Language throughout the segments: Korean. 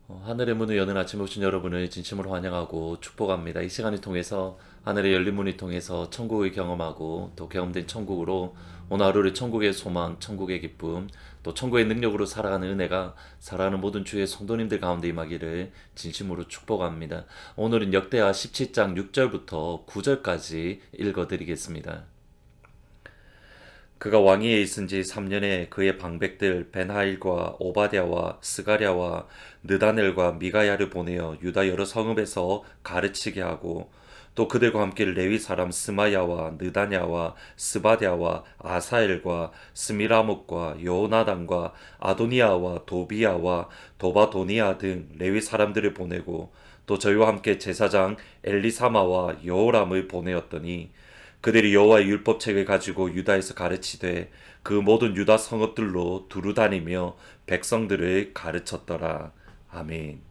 하늘의 문을 여는 아침에 오신 여러분을 진심으로 환영하고 축복합니다. 이 시간을 통해서 하늘의 열린 문을 통해서 천국을 경험하고 또 경험된 천국으로 오늘 하루를 천국의 소망, 천국의 기쁨, 또 천국의 능력으로 살아가는 은혜가 살아가는 모든 주의 성도님들 가운데 임하기를 진심으로 축복합니다. 오늘은 역대하 17장 6절부터 9절까지 읽어드리겠습니다. 그가 왕위에 있은 지 3년에 그의 방백들 벤하일과 오바댜와 스가랴와 느다넬과 미가야를 보내어 유다 여러 성읍에서 가르치게 하고 또 그들과 함께 레위 사람 스마야와 느다냐와 스바랴와 아사엘과 스미라목과 요나단과 아도니아와 도비야와 도바도니아 등 레위 사람들을 보내고 또 저희와 함께 제사장 엘리사마와 여호람을 보내었더니 그들이 여호와의 율법책을 가지고 유다에서 가르치되 그 모든 유다 성읍들로 두루 다니며 백성들을 가르쳤더라. 아멘.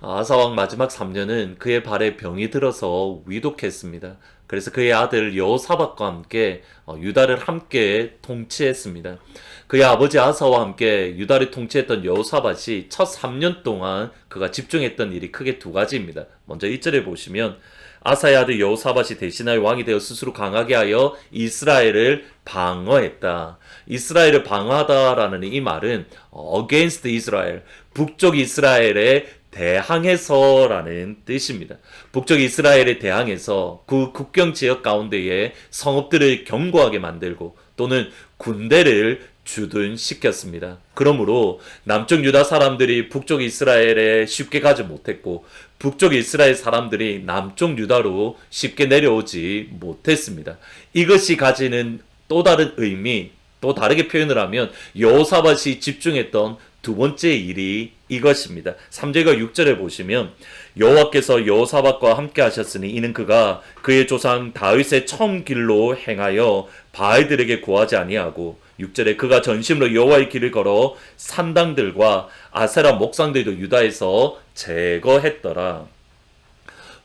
아사왕 마지막 3년은 그의 발에 병이 들어서 위독했습니다. 그래서 그의 아들 여호사밧과 함께 유다를 함께 통치했습니다. 그의 아버지 아사와 함께 유다를 통치했던 여호사밧이 첫 3년 동안 그가 집중했던 일이 크게 두 가지입니다. 먼저 1절에 보시면 아사의 아들 여호사밧이 대신하여 왕이 되어 스스로 강하게 하여 이스라엘을 방어했다. 이스라엘을 방어하다라는 이 말은 against Israel, 북쪽 이스라엘에 대항해서라는 뜻입니다. 북쪽 이스라엘에 대항해서 그 국경 지역 가운데에 성읍들을 견고하게 만들고 또는 군대를 주둔시켰습니다. 그러므로 남쪽 유다 사람들이 북쪽 이스라엘에 쉽게 가지 못했고 북쪽 이스라엘 사람들이 남쪽 유다로 쉽게 내려오지 못했습니다. 이것이 가지는 또 다른 의미, 또 다르게 표현을 하면 여호사밧이 집중했던 두 번째 일이 이것입니다. 3절과 6절에 보시면 여호와께서 여호사밧과 함께 하셨으니 이는 그가 그의 조상 다윗의 처음 길로 행하여 바알들에게 구하지 아니하고 6절에 그가 전심으로 여호와의 길을 걸어 산당들과 아세라 목상들도 유다에서 제거했더라.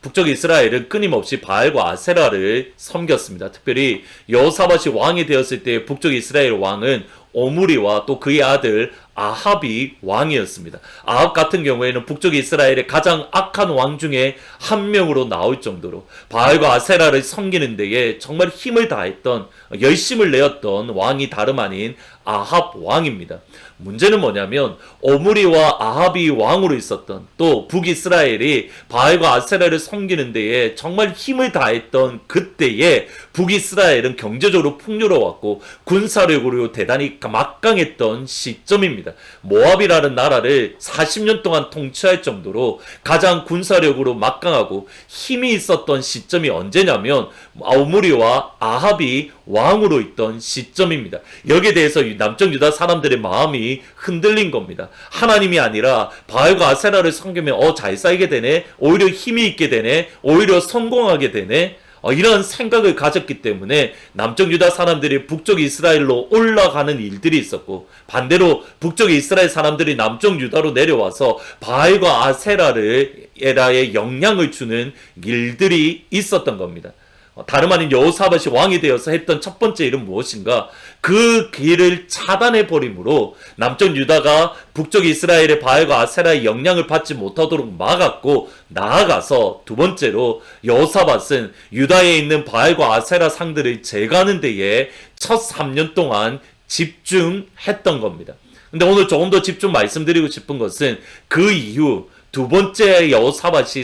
북쪽 이스라엘은 끊임없이 바알과 아세라를 섬겼습니다. 특별히 여호사밧이 왕이 되었을 때 북쪽 이스라엘 왕은 오므리와 또 그의 아들 아합이 왕이었습니다. 아합 같은 경우에는 북쪽 이스라엘의 가장 악한 왕 중에 한 명으로 나올 정도로 바알과 아세라를 섬기는 데에 정말 힘을 다했던, 열심을 내었던 왕이 다름 아닌 아합 왕입니다. 문제는 뭐냐면 오므리와 아합이 왕으로 있었던, 또 북이스라엘이 바알과 아세라를 섬기는 데에 정말 힘을 다했던 그때에 북이스라엘은 경제적으로 풍요로웠고 군사력으로 대단히 막강했던 시점입니다. 모압이라는 나라를 40년 동안 통치할 정도로 가장 군사력으로 막강하고 힘이 있었던 시점이 언제냐면 오므리와 아합이 왕으로 있던 시점입니다. 여기에 대해서 남쪽 유다 사람들의 마음이 흔들린 겁니다. 하나님이 아니라 바알과 아세라를 섬기면 잘 살게 되네, 오히려 힘이 있게 되네, 오히려 성공하게 되네, 이런 생각을 가졌기 때문에 남쪽 유다 사람들이 북쪽 이스라엘로 올라가는 일들이 있었고, 반대로 북쪽 이스라엘 사람들이 남쪽 유다로 내려와서 바알과 아세라에 영향을 주는 일들이 있었던 겁니다. 다름 아닌 여호사밧이 왕이 되어서 했던 첫 번째 일은 무엇인가? 그 길을 차단해 버림으로 남쪽 유다가 북쪽 이스라엘의 바알과 아세라의 영향을 받지 못하도록 막았고, 나아가서 두 번째로 여호사밧은 유다에 있는 바알과 아세라 상들을 제거하는 데에 첫 3년 동안 집중했던 겁니다. 근데 오늘 조금 더 집중 말씀드리고 싶은 것은 그 이후 두 번째 여호사밧이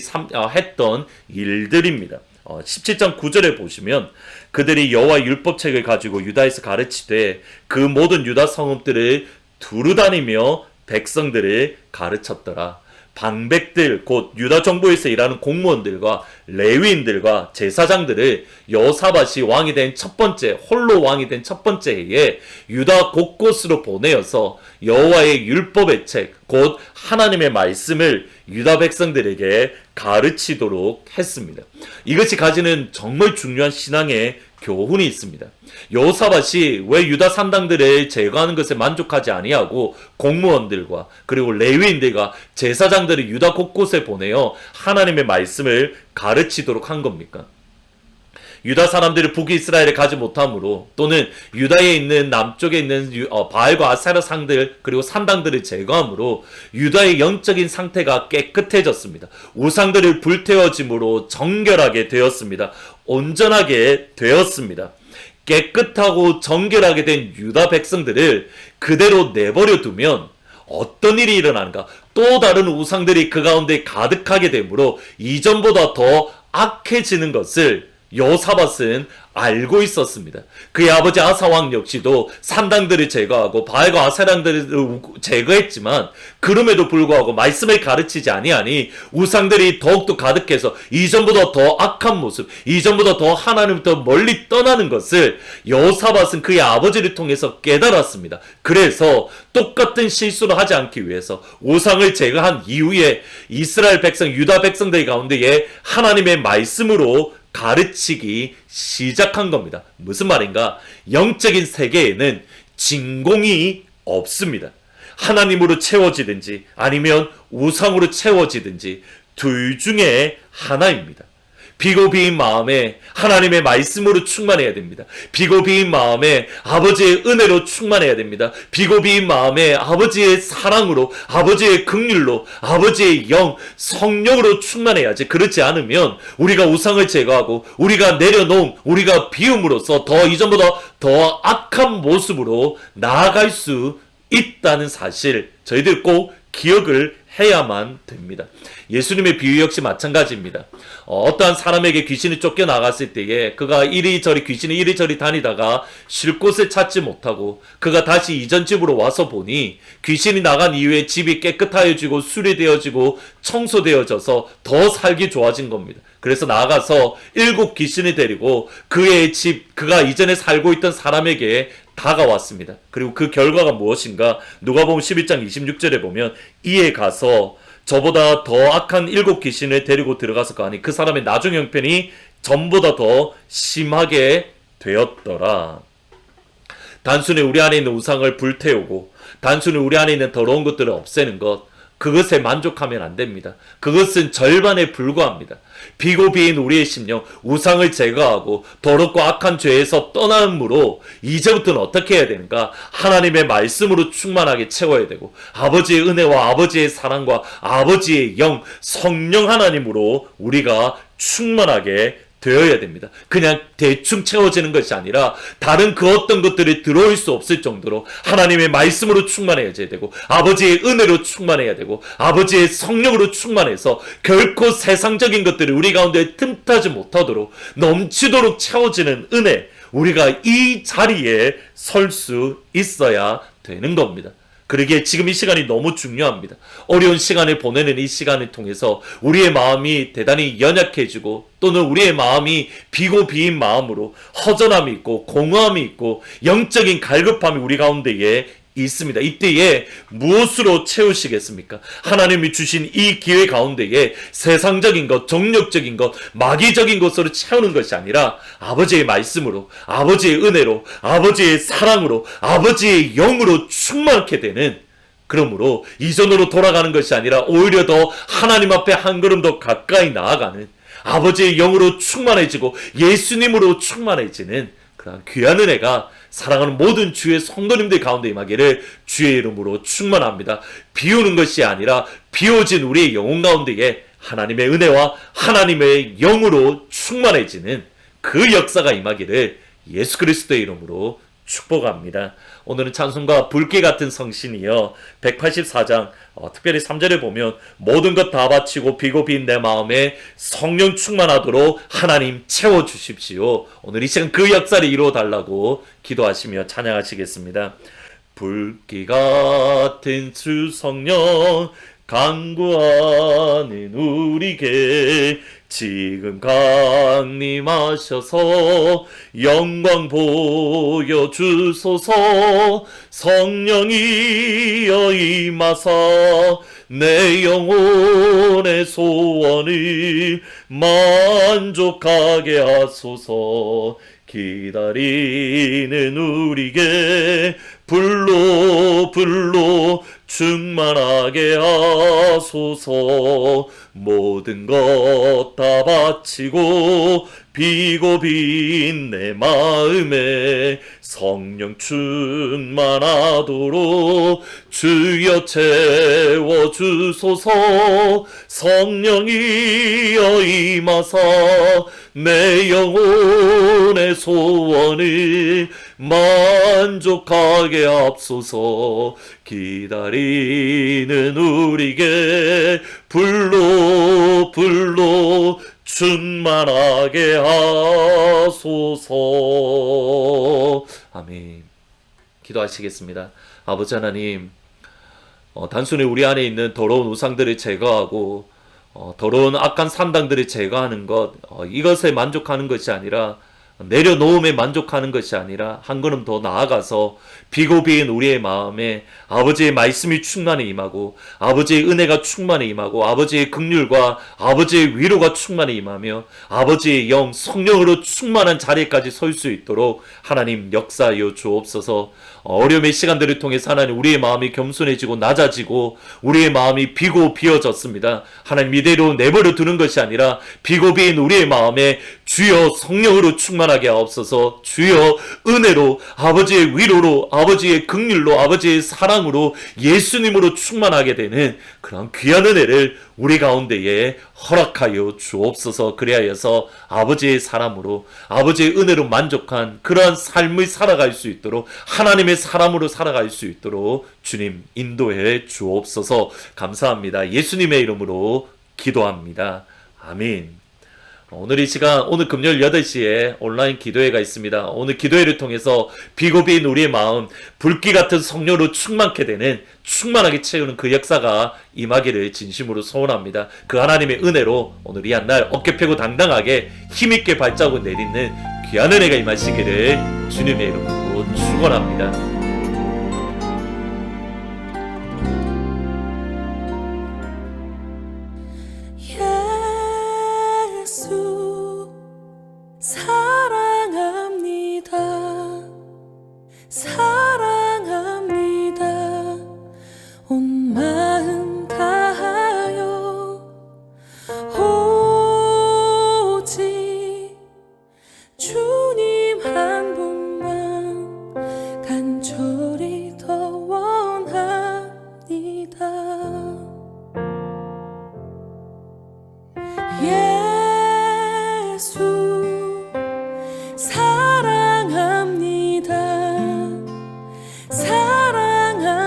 했던 일들입니다. 17장 9절에 보시면 그들이 여호와 율법책을 가지고 유다에서 가르치되 그 모든 유다 성읍들을 두루 다니며 백성들을 가르쳤더라. 방백들, 곧 유다 정부에서 일하는 공무원들과 레위인들과 제사장들을 여호사밧이 왕이 된 첫 번째, 홀로 왕이 된 첫 번째 해에 유다 곳곳으로 보내어서 여호와의 율법의 책, 곧 하나님의 말씀을 유다 백성들에게 가르치도록 했습니다. 이것이 가지는 정말 중요한 신앙의 교훈이 있습니다. 여호사밧이 왜 유다 산당들을 제거하는 것에 만족하지 아니하고 공무원들과 그리고 레위인들과 제사장들을 유다 곳곳에 보내어 하나님의 말씀을 가르치도록 한 겁니까? 유다 사람들이 북이스라엘에 가지 못함으로, 또는 유다에 있는 남쪽에 있는 바알과 아세라 상들 그리고 산당들을 제거함으로 유다의 영적인 상태가 깨끗해졌습니다. 우상들을 불태워짐으로 정결하게 되었습니다. 온전하게 되었습니다. 깨끗하고 정결하게 된 유다 백성들을 그대로 내버려 두면 어떤 일이 일어나는가? 또 다른 우상들이 그 가운데 가득하게 되므로 이전보다 더 악해지는 것을 여호사밧은 알고 있었습니다. 그의 아버지 아사왕 역시도 산당들을 제거하고 바알과 아세랑들을 제거했지만 그럼에도 불구하고 말씀을 가르치지 아니하니 우상들이 더욱더 가득해서 이전보다 더 악한 모습, 이전보다 더 하나님부터 멀리 떠나는 것을 여호사밧은 그의 아버지를 통해서 깨달았습니다. 그래서 똑같은 실수를 하지 않기 위해서 우상을 제거한 이후에 이스라엘 백성, 유다 백성들 가운데에 하나님의 말씀으로 가르치기 시작한 겁니다. 무슨 말인가? 영적인 세계에는 진공이 없습니다. 하나님으로 채워지든지 아니면 우상으로 채워지든지 둘 중에 하나입니다. 비고 비인 마음에 하나님의 말씀으로 충만해야 됩니다. 비고 비인 마음에 아버지의 은혜로 충만해야 됩니다. 비고 비인 마음에 아버지의 사랑으로, 아버지의 긍휼로, 아버지의 영, 성령으로 충만해야지. 그렇지 않으면 우리가 우상을 제거하고 우리가 내려놓은, 우리가 비움으로써 더 이전보다 더 악한 모습으로 나아갈 수 있다는 사실, 저희들 꼭 기억을 해야만 됩니다. 예수님의 비유 역시 마찬가지입니다. 어떠한 사람에게 귀신이 쫓겨나갔을 때에 그가 귀신이 이리저리 다니다가 쉴 곳을 찾지 못하고 그가 다시 이전 집으로 와서 보니 귀신이 나간 이후에 집이 깨끗하여지고 수리되어지고 청소되어져서 더 살기 좋아진 겁니다. 그래서 나아가서 7 귀신을 데리고 그의 집, 그가 이전에 살고 있던 사람에게 다가왔습니다. 그리고 그 결과가 무엇인가? 누가복음 11장 26절에 보면 이에 가서 저보다 더 악한 7 귀신을 데리고 들어가서 가니 그 사람의 나중 형편이 전보다 더 심하게 되었더라. 단순히 우리 안에 있는 우상을 불태우고 단순히 우리 안에 있는 더러운 것들을 없애는 것, 그것에 만족하면 안 됩니다. 그것은 절반에 불과합니다. 비고 비인 우리의 심령, 우상을 제거하고 더럽고 악한 죄에서 떠남으로 이제부터는 어떻게 해야 되는가? 하나님의 말씀으로 충만하게 채워야 되고 아버지의 은혜와 아버지의 사랑과 아버지의 영, 성령 하나님으로 우리가 충만하게 되어야 됩니다. 그냥 대충 채워지는 것이 아니라 다른 그 어떤 것들이 들어올 수 없을 정도로 하나님의 말씀으로 충만해야 되고 아버지의 은혜로 충만해야 되고 아버지의 성령으로 충만해서 결코 세상적인 것들이 우리 가운데 틈타지 못하도록 넘치도록 채워지는 은혜, 우리가 이 자리에 설 수 있어야 되는 겁니다. 그러기에 지금 이 시간이 너무 중요합니다. 어려운 시간을 보내는 이 시간을 통해서 우리의 마음이 대단히 연약해지고 또는 우리의 마음이 비고 비인 마음으로 허전함이 있고 공허함이 있고 영적인 갈급함이 우리 가운데에 있습니다. 이때에 무엇으로 채우시겠습니까? 하나님이 주신 이 기회 가운데에 세상적인 것, 정력적인 것, 마귀적인 것으로 채우는 것이 아니라 아버지의 말씀으로, 아버지의 은혜로, 아버지의 사랑으로, 아버지의 영으로 충만하게 되는, 그러므로 이전으로 돌아가는 것이 아니라 오히려 더 하나님 앞에 한 걸음 더 가까이 나아가는, 아버지의 영으로 충만해지고 예수님으로 충만해지는 그런 귀한 은혜가 사랑하는 모든 주의 성도님들 가운데 임하기를 주의 이름으로 충만합니다. 비우는 것이 아니라 비워진 우리의 영혼 가운데에 하나님의 은혜와 하나님의 영으로 충만해지는 그 역사가 임하기를 예수 그리스도의 이름으로 축복합니다. 오늘은 찬송가 불길 같은 성신이여 184장 특별히 3절에 보면 모든 것 다 바치고 비고 빈 내 마음에 성령 충만하도록 하나님 채워주십시오. 오늘 이 시간 그 역사를 이루어달라고 기도하시며 찬양하시겠습니다. 불길 같은 주 성령 간구하는 우리에게 지금 강림하셔서 영광 보여주소서. 성령이여 임하사 내 영혼의 소원을 만족하게 하소서. 기다리는 우리에게 불로 충만하게 하소서. 모든 것 다 바치고 비고 빈 내 마음에 성령 충만하도록 주여 채워주소서. 성령이여 임하사 내 영혼의 소원을 만족하게 합소서. 기다리는 우리에게 불로 충만하게 하소서. 아멘. 기도하시겠습니다. 아버지 하나님, 단순히 우리 안에 있는 더러운 우상들을 제거하고 더러운 악한 산당들을 제거하는 것, 이것에 만족하는 것이 아니라, 내려놓음에 만족하는 것이 아니라 한 걸음 더 나아가서 비고 비인 우리의 마음에 아버지의 말씀이 충만히 임하고 아버지의 은혜가 충만히 임하고 아버지의 긍휼과 아버지의 위로가 충만히 임하며 아버지의 영 성령으로 충만한 자리까지 설 수 있도록 하나님 역사하여 주옵소서. 어려움의 시간들을 통해서 하나님 우리의 마음이 겸손해지고 낮아지고 우리의 마음이 비고 비어졌습니다. 하나님 이대로 내버려 두는 것이 아니라 비고 비인 우리의 마음에 주여 성령으로 충만하게 하옵소서. 주여 은혜로 아버지의 위로로 아버지의 긍휼로 아버지의 사랑으로 예수님으로 충만하게 되는 그런 귀한 은혜를 우리 가운데에 허락하여 주옵소서. 그리하여서 아버지의 사람으로 아버지의 은혜로 만족한 그러한 삶을 살아갈 수 있도록 하나님의 사람으로 살아갈 수 있도록 주님 인도해 주옵소서. 감사합니다. 예수님의 이름으로 기도합니다. 아멘. 오늘 이 시간, 오늘 금요일 8시에 온라인 기도회가 있습니다. 오늘 기도회를 통해서 비고 비인 우리의 마음, 불기 같은 성령으로 충만케 되는, 충만하게 채우는 그 역사가 임하기를 진심으로 소원합니다. 그 하나님의 은혜로 오늘 이 한날 어깨 펴고 당당하게 힘있게 발자국 내딛는 귀한 은혜가 임하시기를 주님의 이름으로 축원합니다. 사랑합니다. 온 마음 다하여 오직 주님 한 분만 간절히 더 원합니다. 예수 사랑합니다. 사랑합니다.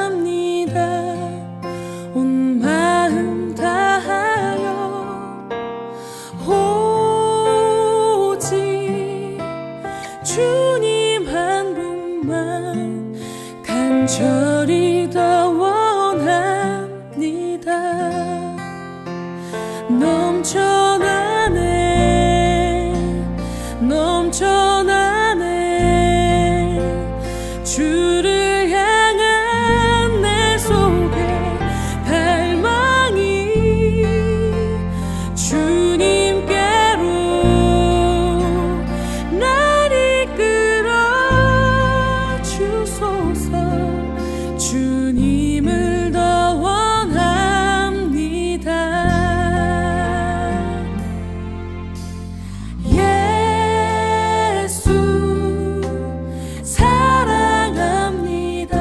온 마음 다하여 오직 주님 한 분만 간절히 더 원합니다. 넘쳐나네 주를 향한 내 속에 갈망이 주님께로 날 이끌어 주소서. 주님을 더 원합니다. 예수 사랑합니다.